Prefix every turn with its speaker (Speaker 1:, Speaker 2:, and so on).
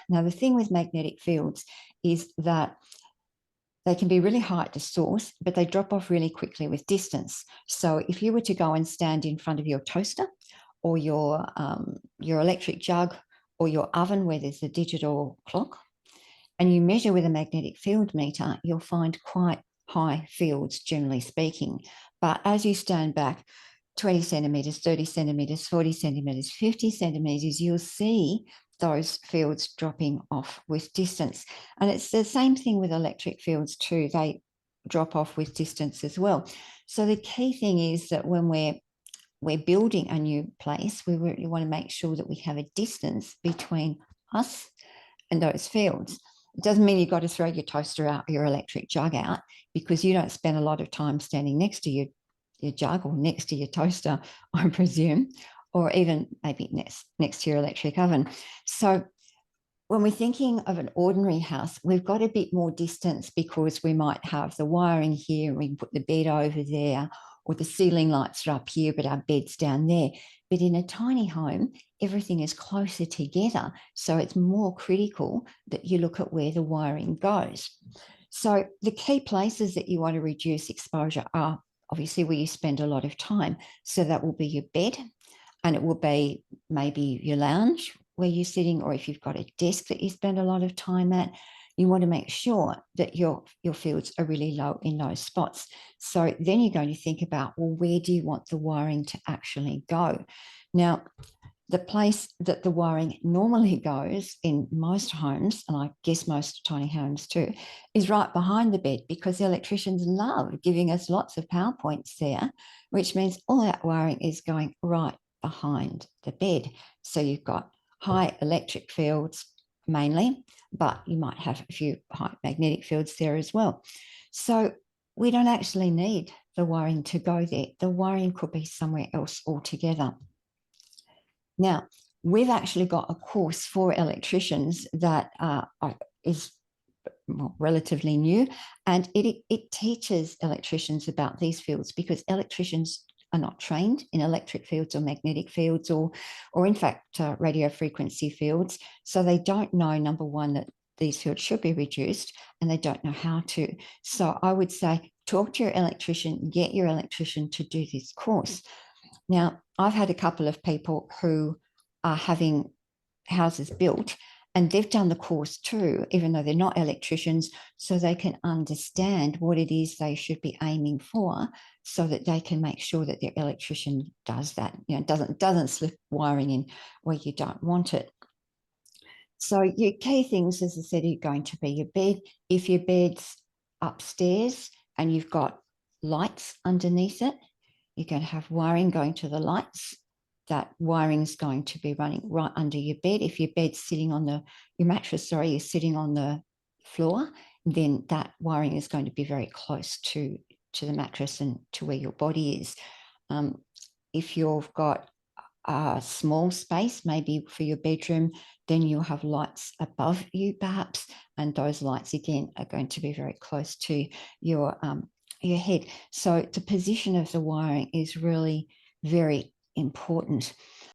Speaker 1: Now, the thing with magnetic fields is that they can be really high at the source, but they drop off really quickly with distance. So if you were to go and stand in front of your toaster or your electric jug or your oven where there's a digital clock, and you measure with a magnetic field meter, you'll find quite high fields, generally speaking. But as you stand back 20 centimeters, 30 centimeters, 40 centimeters, 50 centimeters, you'll see those fields dropping off with distance. And it's the same thing with electric fields too. They drop off with distance as well. So the key thing is that when we're building a new place, we really want to make sure that we have a distance between us and those fields. It doesn't mean you've got to throw your toaster out, your electric jug out, because you don't spend a lot of time standing next to your jug or next to your toaster, I presume, or even maybe next to your electric oven. So when we're thinking of an ordinary house, we've got a bit more distance because we might have the wiring here, we can put the bed over there, or the ceiling lights are up here, but our bed's down there. But in a tiny home, everything is closer together. So it's more critical that you look at where the wiring goes. So the key places that you want to reduce exposure are obviously where you spend a lot of time. So that will be your bed, and it will be maybe your lounge where you're sitting, or if you've got a desk that you spend a lot of time at, you want to make sure that your fields are really low in those spots. So then you're going to think about, well, where do you want the wiring to actually go? Now, the place that the wiring normally goes in most homes, and I guess most tiny homes too, is right behind the bed, because the electricians love giving us lots of power points there, which means all that wiring is going right behind the bed. So you've got high electric fields mainly, but you might have a few high magnetic fields there as well. So we don't actually need the wiring to go there. The wiring could be somewhere else altogether. Now, we've actually got a course for electricians that is relatively new, and it teaches electricians about these fields, because electricians are not trained in electric fields or magnetic fields or in fact, radio frequency fields. So they don't know, number one, that these fields should be reduced, and they don't know how to. So I would say, talk to your electrician, get your electrician to do this course. Now, I've had a couple of people who are having houses built, and they've done the course too, even though they're not electricians, so they can understand what it is they should be aiming for, so that they can make sure that their electrician does that, doesn't slip wiring in where you don't want it. So your key things, as I said, are going to be your bed. If your bed's upstairs and you've got lights underneath it, you're going to have wiring going to the lights. That wiring is going to be running right under your bed. If your bed's sitting on your mattress, is sitting on the floor, then that wiring is going to be very close to the mattress and to where your body is. If you've got a small space, maybe for your bedroom, then you'll have lights above you perhaps, and those lights again are going to be very close to your head. So the position of the wiring is really very important.